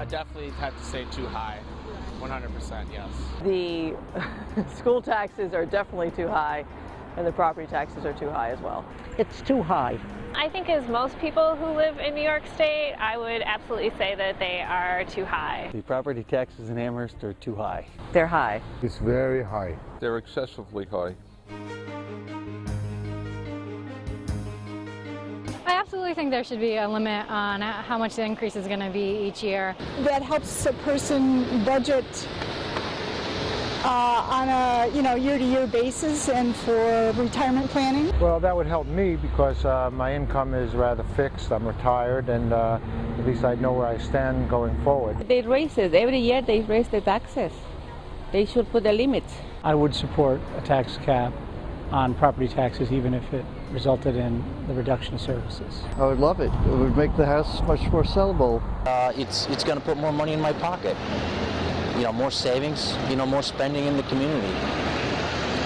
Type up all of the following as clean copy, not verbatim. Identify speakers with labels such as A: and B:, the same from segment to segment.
A: definitely have to say too high. 100%, yes.
B: The school taxes are definitely too high, and the property taxes are too high as well.
C: It's too high.
D: I think as most people who live in New York State, I would absolutely say that they are too high.
E: The property taxes in Amherst are too high.
B: They're high.
F: It's very high.
G: They're excessively high.
H: I absolutely think there should be a limit on how much the increase is going to be each year.
I: That helps a person budget on a year-to-year basis and for retirement planning.
F: Well, that would help me because my income is rather fixed. I'm retired, and at least I know where I stand going forward.
C: They raise it. Every year they raise the taxes. They should put a limit.
J: I would support a tax cap on property taxes, even if it resulted in the reduction of services.
E: I would love it. It would make the house much more sellable.
K: It's going to put more money in my pocket. More savings, more spending in the community.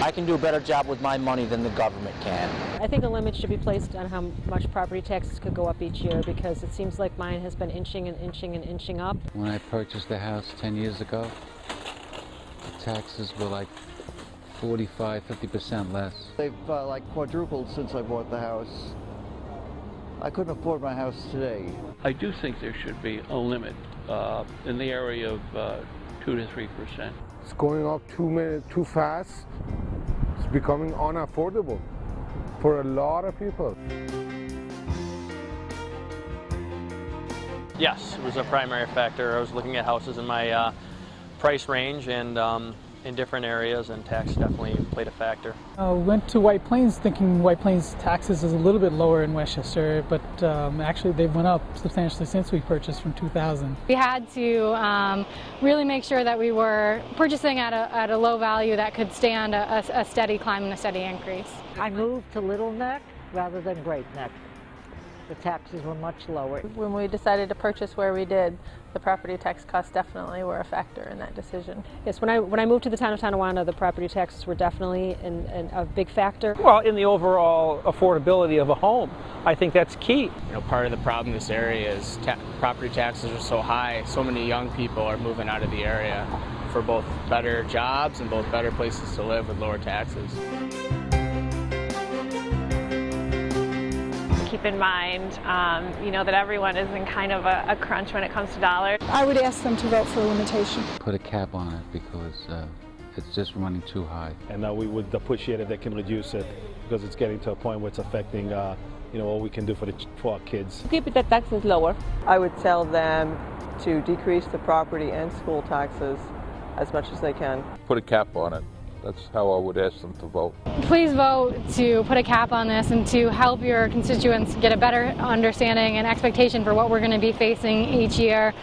K: I can do a better job with my money than the government can.
B: I think a limit should be placed on how much property taxes could go up each year, because it seems like mine has been inching and inching and inching up.
L: When I purchased the house 10 years ago, the taxes were like 45–50% less.
E: They've like quadrupled since I bought the house. I couldn't afford my house today.
M: I do think there should be a limit in the area of 2 to 3%.
F: It's going up too fast. It's becoming unaffordable for a lot of people.
A: Yes, it was a primary factor. I was looking at houses in my price range and in different areas, and tax definitely played a factor.
J: Went to White Plains thinking White Plains taxes is a little bit lower in Westchester, but actually they've went up substantially since we purchased from 2000.
H: We had to really make sure that we were purchasing at a low value that could stand a steady climb and a steady increase.
C: I moved to Little Neck rather than Great Neck. The taxes were much lower.
D: When we decided to purchase where we did, the property tax costs definitely were a factor in that decision.
B: Yes, when I moved to the town of Tonawanda, the property taxes were definitely a big factor.
J: Well, in the overall affordability of a home, I think that's key.
A: Part of the problem in this area is property taxes are so high. So many young people are moving out of the area for both better jobs and both better places to live with lower taxes.
D: Keep in mind, that everyone is in kind of a crunch when it comes to dollars.
I: I would ask them to vote for a limitation.
L: Put a cap on it because it's just running too high.
N: And we would appreciate if they can reduce it because it's getting to a point where it's affecting what we can do for our kids.
C: Keep the taxes lower.
B: I would tell them to decrease the property and school taxes as much as they can.
G: Put a cap on it. That's how I would ask them to vote.
H: Please vote to put a cap on this and to help your constituents get a better understanding and expectation for what we're going to be facing each year.